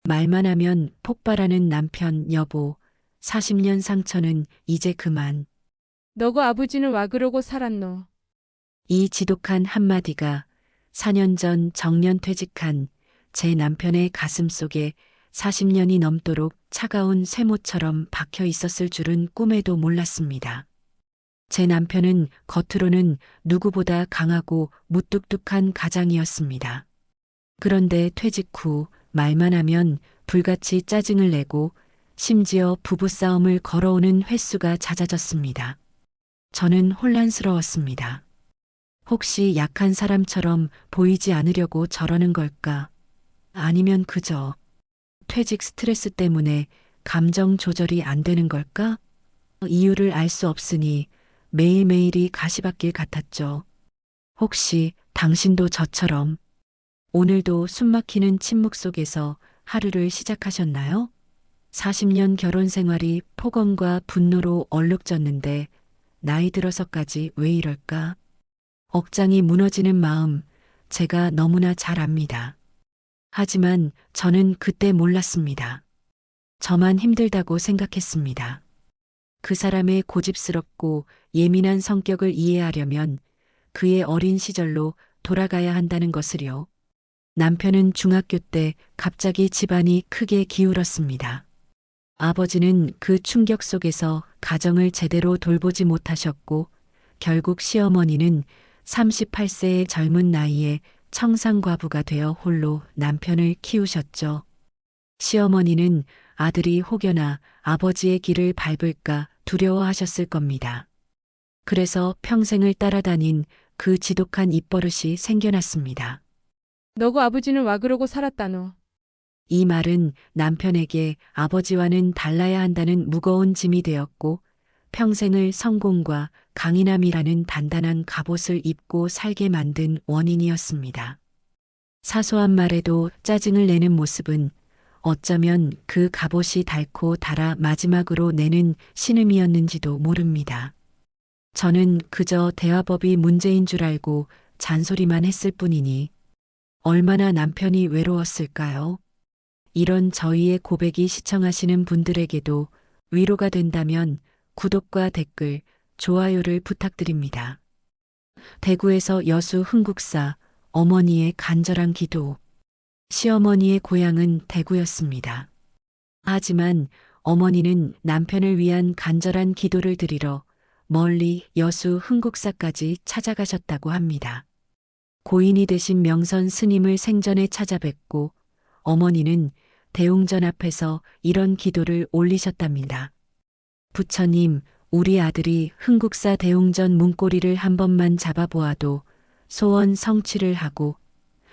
말만 하면 폭발하는 남편 여보. 40년 상처는 이제 그만. 너고 아버지는 와 그러고 살았노. 이 지독한 한마디가 4년 전 정년 퇴직한 제 남편의 가슴 속에 40년이 넘도록 차가운 쇠못처럼 박혀 있었을 줄은 꿈에도 몰랐습니다. 제 남편은 겉으로는 누구보다 강하고 무뚝뚝한 가장이었습니다. 그런데 퇴직 후 말만 하면 불같이 짜증을 내고 심지어 부부싸움을 걸어오는 횟수가 잦아졌습니다. 저는 혼란스러웠습니다. 혹시 약한 사람처럼 보이지 않으려고 저러는 걸까? 아니면 그저 퇴직 스트레스 때문에 감정 조절이 안 되는 걸까? 이유를 알 수 없으니 매일매일이 가시밭길 같았죠. 혹시 당신도 저처럼 오늘도 숨막히는 침묵 속에서 하루를 시작하셨나요? 40년 결혼 생활이 폭언과 분노로 얼룩졌는데 나이 들어서까지 왜 이럴까? 억장이 무너지는 마음 제가 너무나 잘 압니다. 하지만 저는 그때 몰랐습니다. 저만 힘들다고 생각했습니다. 그 사람의 고집스럽고 예민한 성격을 이해하려면 그의 어린 시절로 돌아가야 한다는 것을요. 남편은 중학교 때 갑자기 집안이 크게 기울었습니다. 아버지는 그 충격 속에서 가정을 제대로 돌보지 못하셨고 결국 시어머니는 38세의 젊은 나이에 청산과부가 되어 홀로 남편을 키우셨죠. 시어머니는 아들이 혹여나 아버지의 길을 밟을까 두려워하셨을 겁니다. 그래서 평생을 따라다닌 그 지독한 입버릇이 생겨났습니다. 너고 아버지는 와 그러고 살았다노. 이 말은 남편에게 아버지와는 달라야 한다는 무거운 짐이 되었고 평생을 성공과 강인함이라는 단단한 갑옷을 입고 살게 만든 원인이었습니다. 사소한 말에도 짜증을 내는 모습은 어쩌면 그 갑옷이 닳고 닳아 마지막으로 내는 신음이었는지도 모릅니다. 저는 그저 대화법이 문제인 줄 알고 잔소리만 했을 뿐이니 얼마나 남편이 외로웠을까요? 이런 저희의 고백이 시청하시는 분들에게도 위로가 된다면 구독과 댓글, 좋아요를 부탁드립니다. 대구에서 여수 흥국사 어머니의 간절한 기도. 시어머니의 고향은 대구였습니다. 하지만 어머니는 남편을 위한 간절한 기도를 드리러 멀리 여수 흥국사까지 찾아가셨다고 합니다. 고인이 되신 명선 스님을 생전에 찾아뵙고 어머니는 대웅전 앞에서 이런 기도를 올리셨답니다. 부처님, 우리 아들이 흥국사 대웅전 문고리를 한 번만 잡아보아도 소원 성취를 하고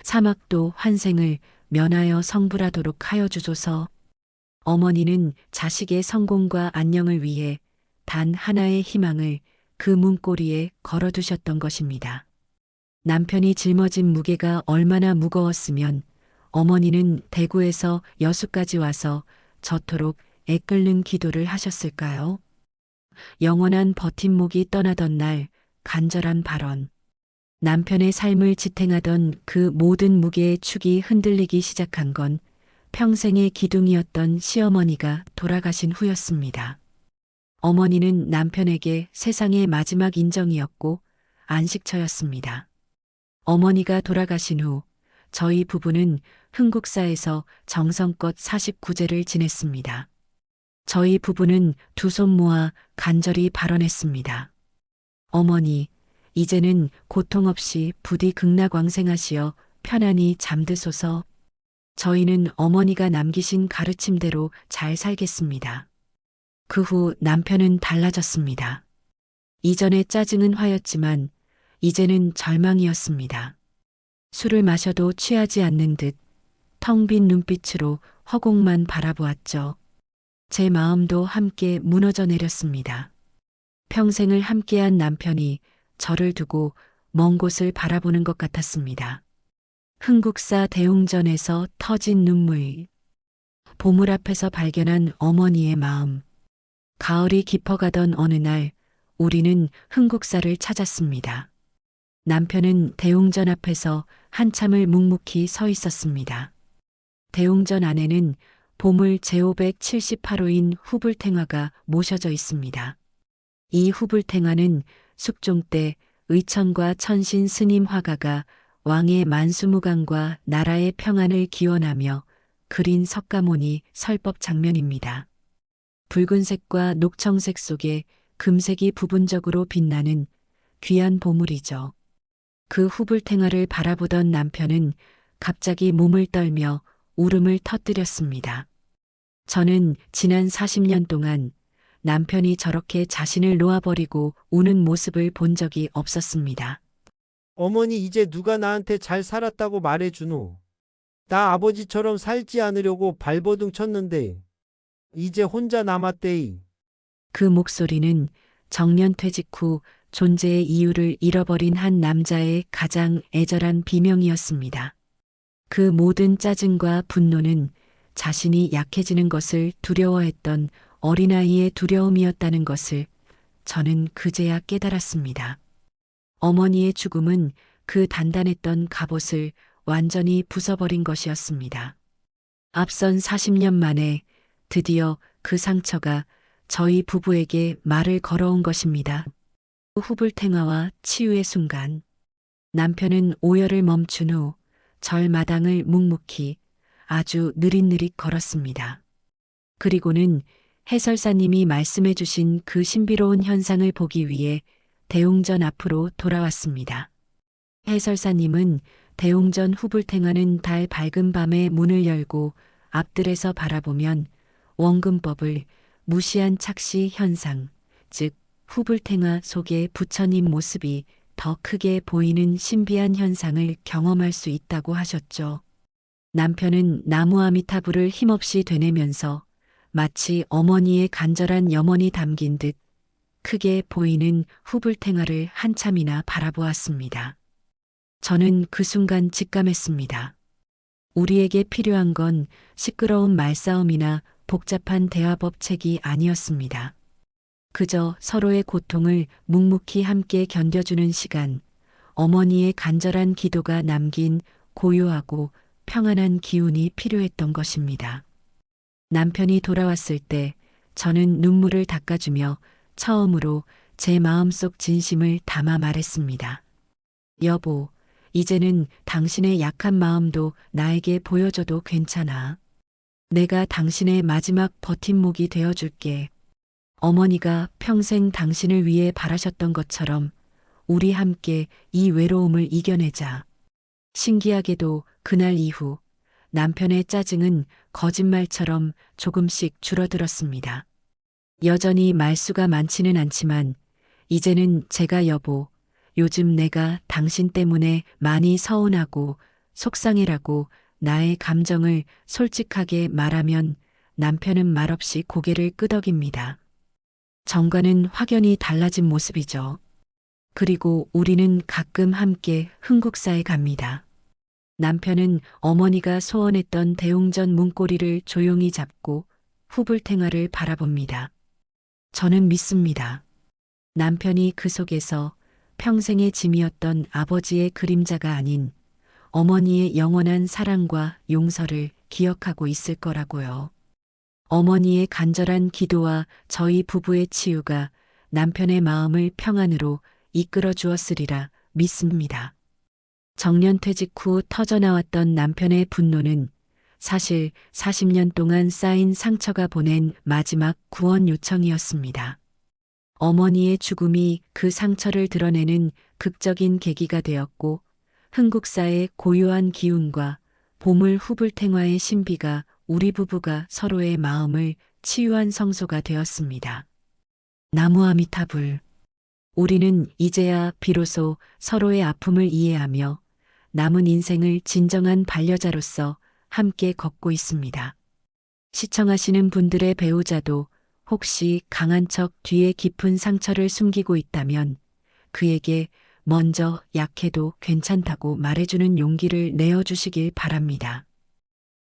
사막도 환생을 면하여 성불하도록 하여 주소서. 어머니는 자식의 성공과 안녕을 위해 단 하나의 희망을 그 문고리에 걸어두셨던 것입니다. 남편이 짊어진 무게가 얼마나 무거웠으면 어머니는 대구에서 여수까지 와서 저토록 애끓는 기도를 하셨을까요? 영원한 버팀목이 떠나던 날 간절한 발언. 남편의 삶을 지탱하던 그 모든 무게의 축이 흔들리기 시작한 건 평생의 기둥이었던 시어머니가 돌아가신 후였습니다. 어머니는 남편에게 세상의 마지막 인정이었고 안식처였습니다. 어머니가 돌아가신 후 저희 부부는 흥국사에서 정성껏 49제를 지냈습니다. 저희 부부는 두 손 모아 간절히 발언했습니다. 어머니, 이제는 고통 없이 부디 극락왕생하시어 편안히 잠드소서. 저희는 어머니가 남기신 가르침대로 잘 살겠습니다. 그 후 남편은 달라졌습니다. 이전에 짜증은 화였지만 이제는 절망이었습니다. 술을 마셔도 취하지 않는 듯 텅 빈 눈빛으로 허공만 바라보았죠. 제 마음도 함께 무너져 내렸습니다. 평생을 함께한 남편이 저를 두고 먼 곳을 바라보는 것 같았습니다. 흥국사 대웅전에서 터진 눈물. 보물 앞에서 발견한 어머니의 마음. 가을이 깊어가던 어느 날 우리는 흥국사를 찾았습니다. 남편은 대웅전 앞에서 한참을 묵묵히 서 있었습니다. 대웅전 안에는 보물 제578호인 후불탱화가 모셔져 있습니다. 이 후불탱화는 숙종 때 의천과 천신 스님 화가가 왕의 만수무강과 나라의 평안을 기원하며 그린 석가모니 설법 장면입니다. 붉은색과 녹청색 속에 금색이 부분적으로 빛나는 귀한 보물이죠. 그 후불탱화를 바라보던 남편은 갑자기 몸을 떨며 울음을 터뜨렸습니다. 저는 지난 40년 동안 남편이 저렇게 자신을 놓아버리고 우는 모습을 본 적이 없었습니다. 어머니 이제 누가 나한테 잘 살았다고 말해주노. 나 아버지처럼 살지 않으려고 발버둥 쳤는데 이제 혼자 남았대이. 그 목소리는 정년퇴직 후 존재의 이유를 잃어버린 한 남자의 가장 애절한 비명이었습니다. 그 모든 짜증과 분노는 자신이 약해지는 것을 두려워했던 어린아이의 두려움이었다는 것을 저는 그제야 깨달았습니다. 어머니의 죽음은 그 단단했던 갑옷을 완전히 부숴버린 것이었습니다. 앞선 40년 만에 드디어 그 상처가 저희 부부에게 말을 걸어온 것입니다. 후불탱화와 치유의 순간, 남편은 오열을 멈춘 후 절마당을 묵묵히 아주 느릿느릿 걸었습니다. 그리고는 해설사님이 말씀해 주신 그 신비로운 현상을 보기 위해 대웅전 앞으로 돌아왔습니다. 해설사님은 대웅전 후불탱화는 달 밝은 밤에 문을 열고 앞뜰에서 바라보면 원근법을 무시한 착시 현상, 즉 후불탱화 속에 부처님 모습이 더 크게 보이는 신비한 현상을 경험할 수 있다고 하셨죠. 남편은 나무 아미타불을 힘없이 되뇌면서 마치 어머니의 간절한 염원이 담긴 듯 크게 보이는 후불탱화를 한참이나 바라보았습니다. 저는 그 순간 직감했습니다. 우리에게 필요한 건 시끄러운 말싸움이나 복잡한 대화법책이 아니었습니다. 그저 서로의 고통을 묵묵히 함께 견뎌주는 시간, 어머니의 간절한 기도가 남긴 고요하고 평안한 기운이 필요했던 것입니다. 남편이 돌아왔을 때 저는 눈물을 닦아주며 처음으로 제 마음속 진심을 담아 말했습니다. 여보, 이제는 당신의 약한 마음도 나에게 보여줘도 괜찮아. 내가 당신의 마지막 버팀목이 되어줄게. 어머니가 평생 당신을 위해 바라셨던 것처럼 우리 함께 이 외로움을 이겨내자. 신기하게도 그날 이후 남편의 짜증은 거짓말처럼 조금씩 줄어들었습니다. 여전히 말수가 많지는 않지만 이제는 제가 여보, 요즘 내가 당신 때문에 많이 서운하고 속상해라고 나의 감정을 솔직하게 말하면 남편은 말없이 고개를 끄덕입니다. 전과는 확연히 달라진 모습이죠. 그리고 우리는 가끔 함께 흥국사에 갑니다. 남편은 어머니가 소원했던 대웅전 문고리를 조용히 잡고 후불탱화를 바라봅니다. 저는 믿습니다. 남편이 그 속에서 평생의 짐이었던 아버지의 그림자가 아닌 어머니의 영원한 사랑과 용서를 기억하고 있을 거라고요. 어머니의 간절한 기도와 저희 부부의 치유가 남편의 마음을 평안으로 이끌어 주었으리라 믿습니다. 정년퇴직 후 터져나왔던 남편의 분노는 사실 40년 동안 쌓인 상처가 보낸 마지막 구원 요청이었습니다. 어머니의 죽음이 그 상처를 드러내는 극적인 계기가 되었고 흥국사의 고요한 기운과 보물 후불탱화의 신비가 우리 부부가 서로의 마음을 치유한 성소가 되었습니다. 나무 아미타불. 우리는 이제야 비로소 서로의 아픔을 이해하며 남은 인생을 진정한 반려자로서 함께 걷고 있습니다. 시청하시는 분들의 배우자도 혹시 강한 척 뒤에 깊은 상처를 숨기고 있다면 그에게 먼저 약해도 괜찮다고 말해주는 용기를 내어주시길 바랍니다.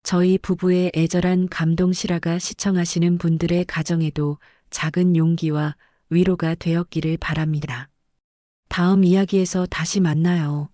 저희 부부의 애절한 감동 실화가 시청하시는 분들의 가정에도 작은 용기와 위로가 되었기를 바랍니다. 다음 이야기에서 다시 만나요.